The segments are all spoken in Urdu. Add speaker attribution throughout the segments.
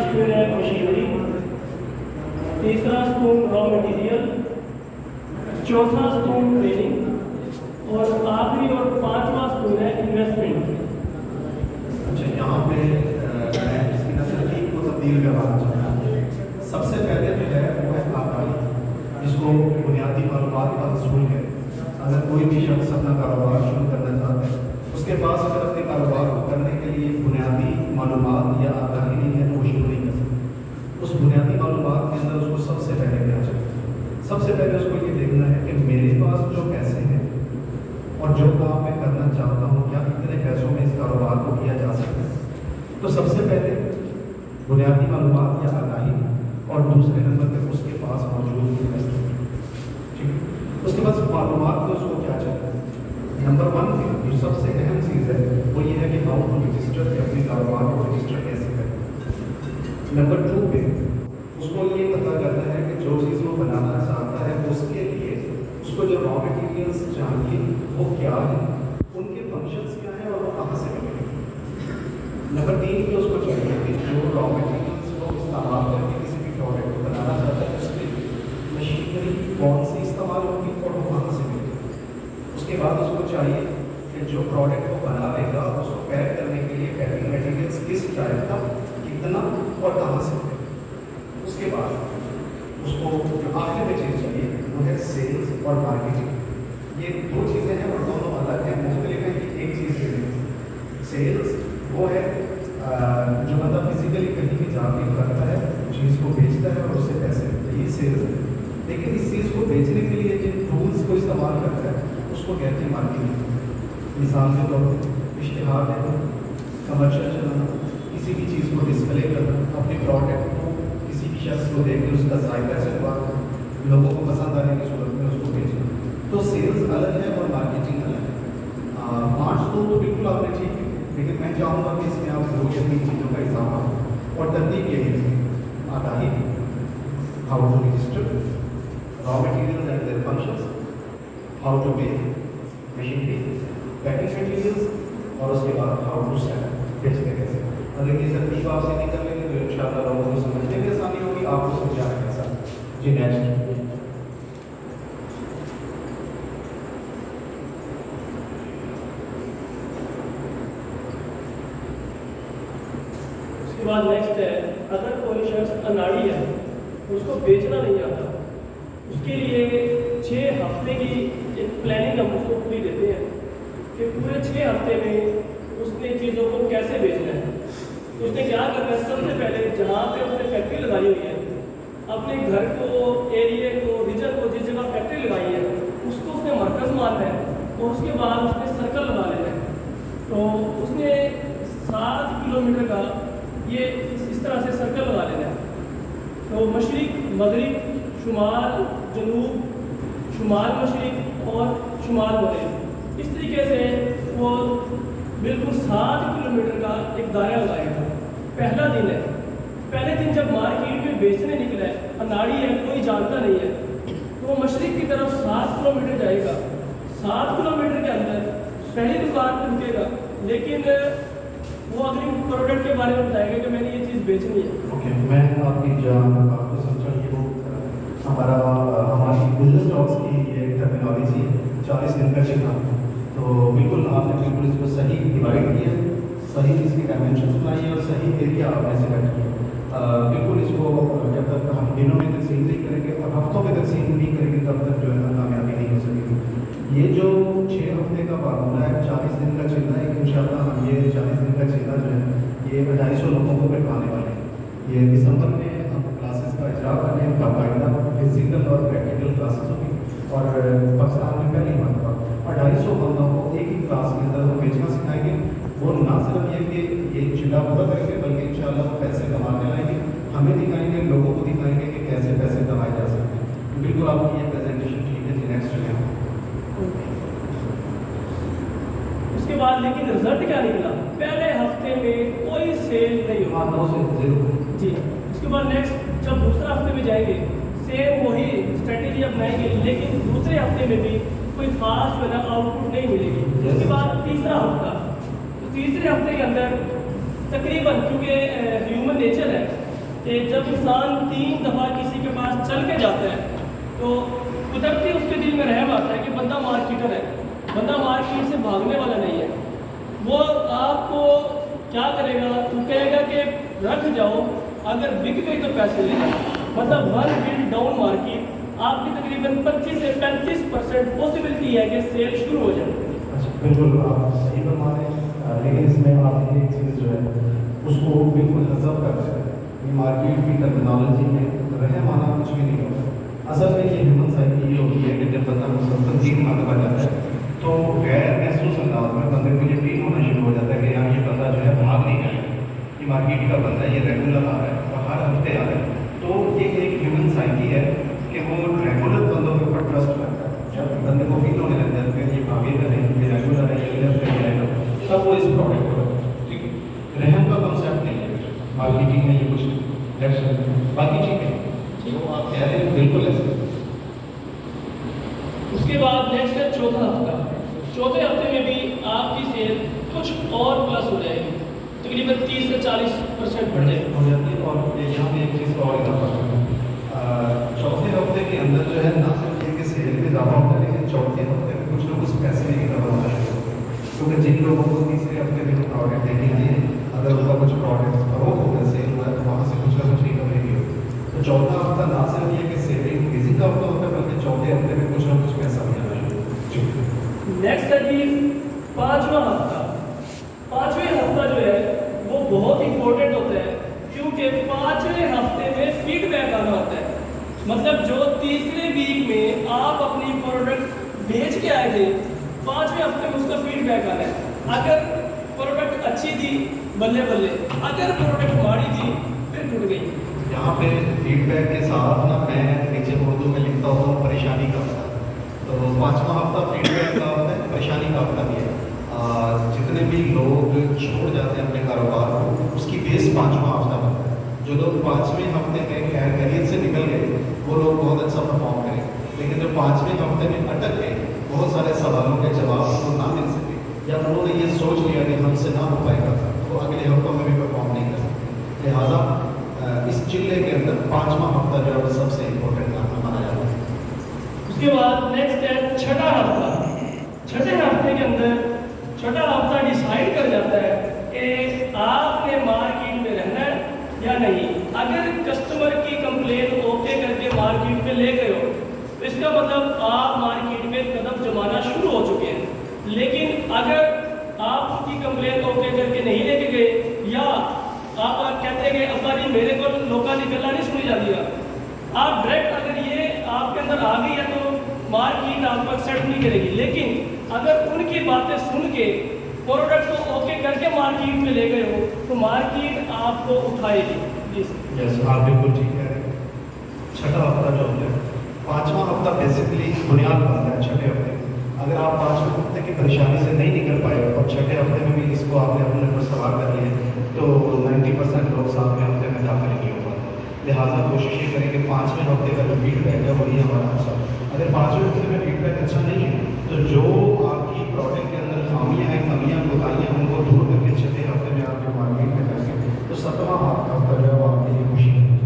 Speaker 1: ستون ہے مشینری، تیسرا ستون را مٹیریل، چوتھا ستون ٹریننگ، اور آخری اور پانچواں ستون ہے انویسٹمنٹ۔
Speaker 2: اچھا، یہاں پہ میں اس کی ترتیب کو تبدیل کروانا چاہتا ہوں۔ سب سے پہلے جو ہے وہ ہے آگاہی، جس کو بنیادی معلومات کا حصول ہے۔ اگر کوئی بھی شخص اپنا کاروبار شروع کرنا چاہتا ہے، اس کے پاس اگر اپنے کاروبار کو کرنے کے لیے بنیادی معلومات یا آگاہی نہیں ہے تو وہ شروع نہیں کر سکتا۔ اس بنیادی معلومات کے اندر اس کو سب سے پہلے کیا چاہیے؟ سب سے پہلے اس کو یہ دیکھنا ہے کہ میرے پاس جو پیسے ہیں اور جو کام میں کرنا چاہتا ہوں، کیا اتنے پیسوں میں اس کاروبار کو کیا جا سکتا ہے؟ تو سب سے پہلے بنیادی معلومات یا آگاہی، اور دوسرے نمبر پہ اس کے پاس موجود انویسٹمنٹ۔ ٹھیک ہے، اس کے پاس معلومات کو اس کو کیا چاہیے؟ نمبر 1 پہ جو سب سے اہم چیز ہے وہ یہ ہے کہ ہاؤ ٹو رجسٹر، کہ اپنے کاروبار کو رجسٹر کیسے کریں۔ نمبر 2 پہ اس کو یہ پتہ کرنا ہے کہ جو چیز وہ بنانا چاہتا ہے اس کے لیے اس کو جو را مٹیریلس چاہیے وہ کیا ہے، ان کے فنکشنس کیا ہیں اور وہ کہاں سے ملیں گے۔ نمبر 3 پہ اس کو چاہیے کہ جو را مٹیریلس کو استعمال کر کے کسی بھی پروڈکٹ کو بنانا چاہتا ہے اس کے لیے مشینری کون سی استعمال ہوگی اور وہ کہاں سے ملے گی۔ اس کے بعد اس کو چاہیے کہ جو پروڈکٹ کو بنا لے گا اس کو پیک کرنے کے لیے پیکنگ مٹیریلس کس ٹائپ کا، کتنا اور کہاں سے ملے گا۔ اس کے بعد اس کو جو آخر میں چیز چاہیے وہ ہے سیلز اور مارکیٹنگ۔ یہ دو چیزیں ہیں اور دونوں الگ ہیں، مختلف ہیں، کہ ایک چیز کے لیے سیلز وہ ہے جو بندہ فزیکلی کہیں بھی جا کے کرتا ہے، چیز کو بیچتا ہے اور اس سے پیسے ملتے ہیں، یہ سیلز ہے۔ لیکن اس چیز کو بیچنے کے لیے جن ٹولس کو استعمال کرتا ہے اس کو کہتے ہیں مارکیٹنگ۔ مثال کے طور پر اشتہار دینا، کمرشل چلانا، کسی بھی چیز کو ڈسپلے کرنا، اپنے پروڈکٹ کو کسی بھی شخص کو دیکھ کے اس کا ذائقہ چلوانا، لوگوں کو پسند آنے کی صورت میں اس کو بیچنا۔ تو سیلز الگ ہے اور مارکیٹنگ الگ ہے۔ 5 تو بالکل آپ نے ٹھیک ہے، لیکن میں چاہوں گا کہ اس میں آپ 2 یا 3 چیزوں کا اضافہ ہو، اور ترتیب یہی ہے: آگاہی، how to register, raw materials and their functions, how to pay, machinery, packing materials, اور اس کے بعد ہاؤ ٹو سیل، بیچتے کیسے۔ اگر یہ ترتیب آپ سے نہیں کر لیں گے تو ان شاء اللہ لوگوں کو سمجھنے میں آسانی ہوگی، آپ کو سمجھانے کے ساتھ۔ جی نیکسٹ۔
Speaker 1: اس کے بعد نیکسٹ ہے، اگر کوئی شخص اناڑی ہے، اس کو بیچنا نہیں آتا، اس کے لیے 6 ہفتے کی ایک پلاننگ ہم اس کو پوری دیتے ہیں کہ پورے 6 ہفتے میں اس نے چیزوں کو کیسے بیچنا ہے۔ تو اس نے کیا کرنا ہے، سب سے پہلے جہاں پہ اس نے فیکٹری لگائی ہوئی ہے، اپنے گھر کو، ایریے کو، ریجن کو، جس جگہ فیکٹری لگائی ہے اس کو اس نے مرکز ماننا ہے، اور اس کے بعد اس نے سرکل لگا لینا ہے۔ تو اس نے 7 کلومیٹر کا یہ اس طرح سے سرکل لگا لینا ہے۔ تو مشرق، مغرب، شمال، جنوب، شمال مشرق اور شمال مغرب، اس طریقے سے وہ بالکل 7 کلومیٹر کا ایک دائرہ لگائے گا۔ پہلا دن ہے، پہلے دن جب مارکیٹ میں بیچنے نکلا ہے، اناڑی ہے، کوئی جانتا نہیں ہے، تو وہ مشرق کی طرف 7 کلومیٹر جائے گا۔ 7 کلومیٹر کے اندر پہلی دکان پہ رکے گا، لیکن وہ اگلی پروڈکٹ کے بارے میں بتائے گا کہ میں نے یہ چیز بیچنی ہے۔
Speaker 2: اوکے، میں آپ کی بات کو سمجھا، یہ وہ ہماری بزنس ٹاکس کی یہ ٹرمینالوجی ہے، 40 دن کا چکا۔ تو بالکل آپ نے بالکل اس کو صحیح ڈیوائڈ کیا، صحیح اس کی ڈائمینشنس بنائی ہے اور صحیح ایریا آپ نے سلیکٹ کیا۔ بالکل اس کو جب تک ہم دنوں میں تقسیم نہیں کریں گے اور ہفتوں میں تقسیم نہیں کریں گے تب تک جو ہے کامیابی نہیں ہو سکے گی۔ یہ جو 6 ہفتے کا فارمولہ ہے، 40 دن کا چلنا ہے، ان شاء اللہ ہم یہ 40 دن کا چلنا جو ہے یہ 250 لوگوں کو بٹھانے والے ہیں۔ یہ دسمبر میں ہم کلاسز کا اجرا کرنے ہیں، باقاعدہ فزیکل اور پریکٹیکل کلاسز ہوگی، اور پاکستان میں پہلی مرتبہ 250 بندوں کو ایک ہی کلاس کے اندر وہ بیچنا سکھائیں گے۔ وہ نہ صرف یہ کہ یہ چلا پورا کریں گے بلکہ انشاءاللہ وہ پیسے کمانے لائیں گے، ہمیں دکھائیں گے، لوگوں کو دکھائیں گے کہ کیسے پیسے کمائے جا سکتے ہیں۔ بالکل آپ کی یہ پریزنٹیشن ٹھیک ہے جی، نیکسٹ چلیں۔
Speaker 1: اس کے بعد لیکن رزلٹ کیا نکلا؟ پہلے ہفتے میں کوئی سیل نہیں ہوا۔ جی، اس کے بعد نیکسٹ جب دوسرے ہفتے میں جائیں گے، سیم وہی اسٹریٹجی اپنائیں گے، لیکن دوسرے ہفتے میں بھی کوئی خاص وجہ آؤٹ پٹ نہیں ملے گی۔ اس کے بعد تیسرا ہفتہ، تو تیسرے ہفتے کے اندر تقریباً، کیونکہ ہیومن نیچر ہے کہ جب انسان 3 دفعہ کسی کے پاس چل کے جاتا ہے تو قدرتی اس کے دل میں رحم آتا ہے کہ بندہ مارکیٹر ہے، بندہ مارکیٹ سے بھاگنے والا نہیں ہے. وہ آپ کو کیا کرے گا؟ تو کہے گا کہ رکھ جاؤ، اگر بک گئی تو پیسے لے جاؤ. مطلب 1 بل ڈاؤن مارکیٹ آپ کی تقریباً 25 سے 35% پاسبلٹی ہے کہ سیل شروع ہو جائے.
Speaker 2: اچھا بالکل آپ صحیح فرما رہے ہیں، لیکن اس میں آپ ایک چیز جو ہے اس کو بالکل حذف کر رہے ہیں. یہ مارکیٹ کی ٹرمینالوجی میں رحم آنا کچھ بھی نہیں ہوتا. اصل میں یہ ہیومن سائیکی یہ ہوتی ہے کہ جب بندہ مسلسل 3 مرتبہ جاتا ہے تو غیر محسوس انداز میں بندے کو یہ فیل ہونا شروع ہو جاتا ہے کہ یار یہ بندہ جو ہے بھاگ نہیں رہا ہے، یہ مارکیٹ کا بندہ ہے، یہ ریگولر آ رہا ہے اور ہر ہفتے آ رہا ہے. تو یہ ایک ہیومن سائیکی ہے کہ وہ ریگولر بندوں کے اوپر ٹرسٹ کرتا ہے. جب بندے کو فیل ہونے لگ جاتا ہے کہ یہ بھاگے گا نہیں، یہ ریگولر ہے، یہ لیفٹ پہ جائے گا، تب وہ اس پروڈکٹ کو ٹھیک ہے. رحم کا کنسیپٹ نہیں ہے مارکیٹنگ میں، یہ کچھ باقی ٹھیک ہے جو آپ کہہ رہے ہیں بالکل ایسے.
Speaker 1: اس کے بعد نیکسٹ ہے چوتھا ہفتہ. چوتھے ہفتے میں بھی آپ کی سیل کچھ اور پلس ہو جائے گی، تقریباً 30 سے 40% بڑھ جائے گی.
Speaker 2: ہو جاتی ہے. اور یہاں پہ ایک چیز کا اور اضافہ کرنا ہے، چوتھے ہفتے کے اندر جو ہے نہ صرف یہ کہ سیل بھی اضافہ ہوتا ہے، لیکن چوتھے ہفتے میں کچھ لوگ اس پیسے کی ڈبل ہونا شروع ہوتے ہیں. کیونکہ جن لوگوں کو تیسرے ہفتے میں پروڈکٹ دیکھیں گے، اگر ان کا کچھ پروڈکٹ فروخت ہو گیا، سیل ہوا ہے، تو وہاں سے کچھ نہ کچھ ریکوری بھی ہوتی ہے. تو چوتھا ہفتہ نہ صرف یہ کہ سیلنگ انکریزنگ کا ہفتہ ہوتا ہے، بلکہ چوتھے ہفتے میں کچھ نہ کچھ پیسہ بھی آنا شروع ہوتا ہے.
Speaker 1: نیکسٹ ہے جی 5واں ہفتہ. 5ویں ہفتہ جو ہے وہ بہت امپورٹنٹ ہوتا ہے، کیونکہ 5ویں ہفتے میں فیڈ بیک آنا ہوتا ہے. مطلب جو تیسرے ویک میں آپ اپنی پروڈکٹ بیچ کے آئے تھے، 5ویں ہفتے میں اس کا فیڈ بیک آنا ہے. اگر پروڈکٹ اچھی تھی بلے بلے، اگر پروڈکٹ ماڑی تھی پھر ٹوٹ گئی.
Speaker 2: یہاں پہ فیڈ بیک کے ساتھ نا میں نیچے اردو میں لکھتا ہوں پریشانی کا ہفتہ. تو 5واں ہفتہ فیڈ بیک کا ہوتا ہے، پریشانی کا ہفتہ بھی ہے. جتنے بھی لوگ چھوڑ جاتے ہیں اپنے کاروبار کو، اس کی بیس 5واں ہفتہ بنتا ہے. جو لوگ 5ویں ہفتے میں خیریت سے نکل گئے وہ لوگ بہت اچھا پرفارم کریں. لیکن جو 5ویں ہفتے میں اٹک گئے، بہت سارے سوالوں کے جواب ان کو نہ مل سکے، یا انہوں نے یہ سوچ لیا کہ ہم سے نہ ہو پائے گا، تو اگلے ہفتوں میں بھی پرفارم نہیں کر سکتے. لہٰذا اس چلے کے اندر 5واں ہفتہ جو ہے سب سے امپورٹنٹ مانا جاتا ہے.
Speaker 1: اس کے بعد نیکسٹ ہے چھٹا ہفتہ. چھٹے ہفتے کے اندر چھٹا ہفتہ ڈیسائیڈ کر جاتا ہے کہ آپ نے مارکیٹ میں رہنا ہے یا نہیں. اگر کسٹمر کی کمپلین اوکے کر کے مارکیٹ میں لے گئے ہو تو اس کا مطلب آپ مارکیٹ میں قدم جمانا شروع ہو چکے ہیں. لیکن اگر آپ کی کمپلین اوکے کر کے نہیں لے کے گئے، یا آپ کہتے ہیں کہ ابا جی میرے کو لوکا کی گلا نہیں سنی جاتی ہے، آپ ڈائریکٹ اگر یہ آپ کے اندر آ گئی ہے تو مارکیٹ آپ کو ایکسیپٹ نہیں کرے گی. لیکن اگر ان کی باتیں سن کے پروڈکٹ کو اوکے کر کے مارکیٹ میں لے گئے ہو تو مارکیٹ آپ کو اٹھائے گی. جی سر،
Speaker 2: یس آپ بالکل ٹھیک کہہ رہے ہیں. چھٹا ہفتہ جو ہوتا ہے، 5واں ہفتہ بیسکلی بنیاد بنتا ہے چھٹے ہفتے. اگر آپ 5ویں ہفتے کی پریشانی سے نہیں نکل پائے اور چھٹے ہفتے میں بھی اس کو آپ نے اپنے اوپر سوار کر لیے تو 90% لوگ 7ویں ہفتے میں داخل نہیں ہو پاتے. لہٰذا کوشش یہ کریں کہ 5ویں ہفتے کا جو فیڈ بیک ہے وہی ہمارا اچھا. اگر 5ویں ہفتے میں فیڈ بیک اچھا نہیں ہے تو جو آپ کی پروڈکٹ کے اندر خامیاں ہیں، کمیاں کوتاہیاں، ان کو دور کر کے چھٹے ہفتے میں آپ جو مارکیٹ میں جائیں گے تو 7واں ہفتہ جو ہے وہ آپ کے لیے خوشی ہے.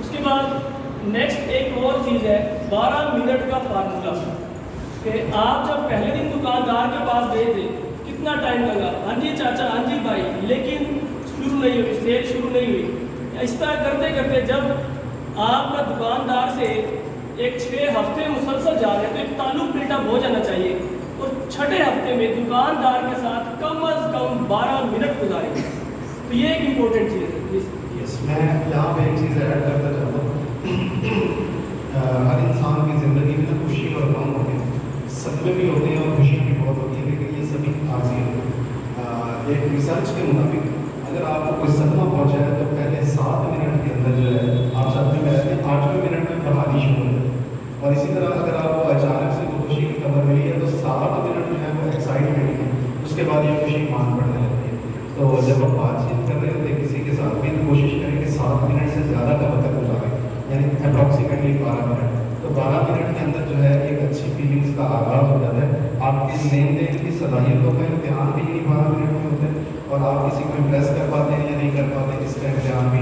Speaker 1: اس کے بعد نیکسٹ ایک اور چیز ہے 12 منٹ کا فارمولا. کہ آپ جب پہلے دن دکاندار کے پاس گئے تھے کتنا ٹائم لگا، ہاں جی چاچا، ہاں جی بھائی، لیکن شروع نہیں ہوئی، سیل شروع نہیں ہوئی. اس طرح کرتے کرتے جب آپ کا دکاندار سے ایک 6 ہفتے مسلسل جا رہے ہیں تو ایک تعلق بلٹ اپ ہو جانا چاہیے. اور چھٹے ہفتے میں دکاندار کے ساتھ کم از کم 12 منٹ گزاریں. تو یہ ایک امپورٹنٹ چیز ہے.
Speaker 2: یس میں یہاں پہ ایک چیز ایڈ کرنا چاہتا ہوں. ہر انسان کی زندگی میں خوشی اور غم ہوتے ہیں، صدمے بھی ہوتے ہیں اور خوشیاں بھی بہت ہوتی ہیں، لیکن یہ سبھی عارضی ہیں. ایک ریسرچ کے مطابق اگر آپ کو کوئی صدمہ پہنچا ہے تو پہلے 7 منٹ کے اندر جو ہے آپ صدمے میں رہتے ہیں، 8ویں منٹ میں بحالی شروع ہو جاتی ہے. اور اسی طرح اگر آپ کو اچانک سے کوئی خوشی کی خبر ملی ہے تو 7 منٹ جو ہے وہ ایکسائٹمنٹ ہے، اس کے بعد یہ خوشی مان بڑھنے لگتی ہے. تو جب آپ بات چیت کر رہے ہوتے ہیں کسی کے ساتھ بھی تو کوشش کریں کہ 7 منٹ سے زیادہ کا وقت گزاریں، یعنی اپروکسیمیٹلی 12 منٹ. تو 12 منٹ کے اندر جو ہے ایک اچھی فیلنگس کا آغاز ہو جاتا ہے. آپ کی لین دین کی صلاحیتوں کا امتحان بھی یہی 12 منٹ میں ہوتا ہے، اور آپ کسی کو امپریس کر پاتے ہیں یا نہیں کر پاتے اس کا امتحان بھی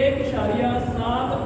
Speaker 1: 1.7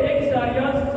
Speaker 1: 1.7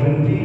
Speaker 2: 20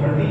Speaker 2: 30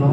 Speaker 2: 9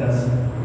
Speaker 2: 10,